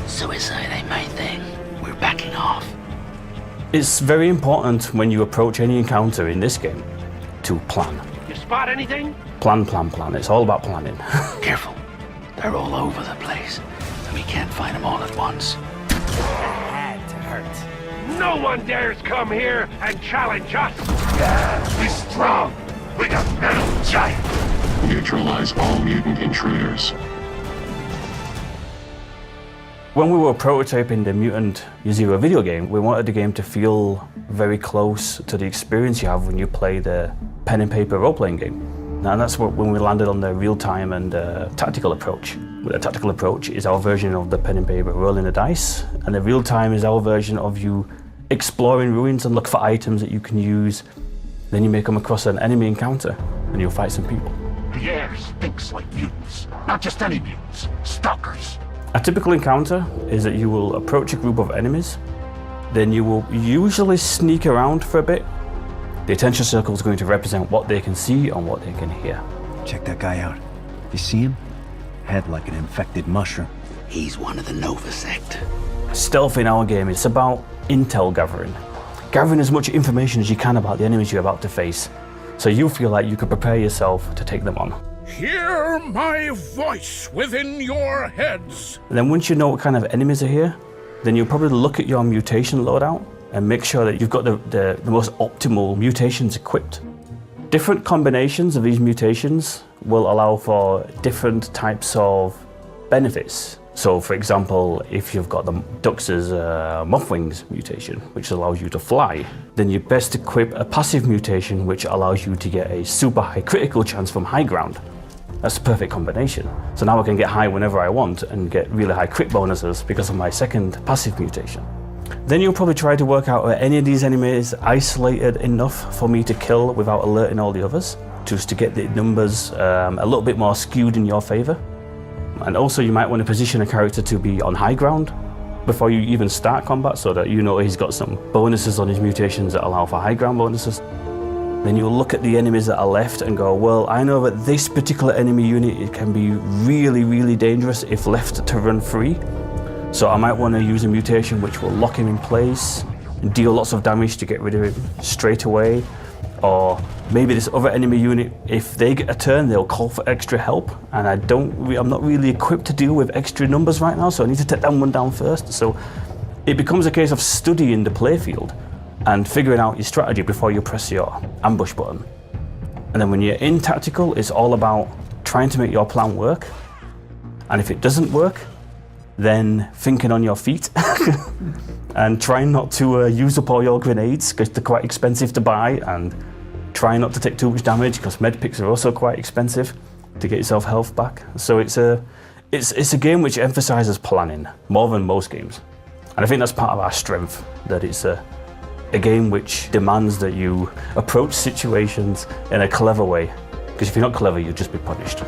Suicide ain't my thing. We're backing off. It's very important when you approach any encounter in this game to plan. You spot anything? Plan, plan, plan. It's all about planning. Careful. They're all over the place, and we can't find them all at once. That had to hurt. No one dares come here and challenge us. Yeah, we strong. We got metal giant. Neutralize all mutant intruders. When we were prototyping the Mutant Zero video game, we wanted the game to feel very close to the experience you have when you play the pen and paper role-playing game. And that's when we landed on the real-time and tactical approach. The tactical approach is our version of the pen and paper rolling the dice, and the real-time is our version of you exploring ruins and look for items that you can use. Then you may come across an enemy encounter, and you'll fight some people. The air stinks like mutants. Not just any mutants, stalkers. A typical encounter is that you will approach a group of enemies, then you will usually sneak around for a bit. The attention circle is going to represent what they can see and what they can hear. Check that guy out. You see him? Head like an infected mushroom. He's one of the Nova sect. Stealth in our game is about intel gathering. Gathering as much information as you can about the enemies you're about to face, so you feel like you could prepare yourself to take them on. Hear my voice within your heads. And then once you know what kind of enemies are here, then you'll probably look at your mutation loadout and make sure that you've got the most optimal mutations equipped. Different combinations of these mutations will allow for different types of benefits. So for example, if you've got the Dux's Mothwings mutation, which allows you to fly, then you best equip a passive mutation which allows you to get a super high critical chance from high ground. That's the perfect combination. So now I can get high whenever I want and get really high crit bonuses because of my second passive mutation. Then you'll probably try to work out are any of these enemies isolated enough for me to kill without alerting all the others, just to get the numbers a little bit more skewed in your favor. And also you might want to position a character to be on high ground before you even start combat so that you know he's got some bonuses on his mutations that allow for high ground bonuses. Then you'll look at the enemies that are left and go, well, I know that this particular enemy unit it can be really, really dangerous if left to run free. So I might want to use a mutation which will lock him in place and deal lots of damage to get rid of him straight away. Or maybe this other enemy unit, if they get a turn, they'll call for extra help, and I'm not really equipped to deal with extra numbers right now, so I need to take that one down first. So it becomes a case of studying the playfield and figuring out your strategy before you press your ambush button. And then when you're in tactical, it's all about trying to make your plan work. And if it doesn't work, then thinking on your feet and trying not to use up all your grenades because they're quite expensive to buy, and trying not to take too much damage because medpicks are also quite expensive to get yourself health back. So it's a game which emphasizes planning more than most games. And I think that's part of our strength, that it's a game which demands that you approach situations in a clever way, because if you're not clever, you'll just be punished.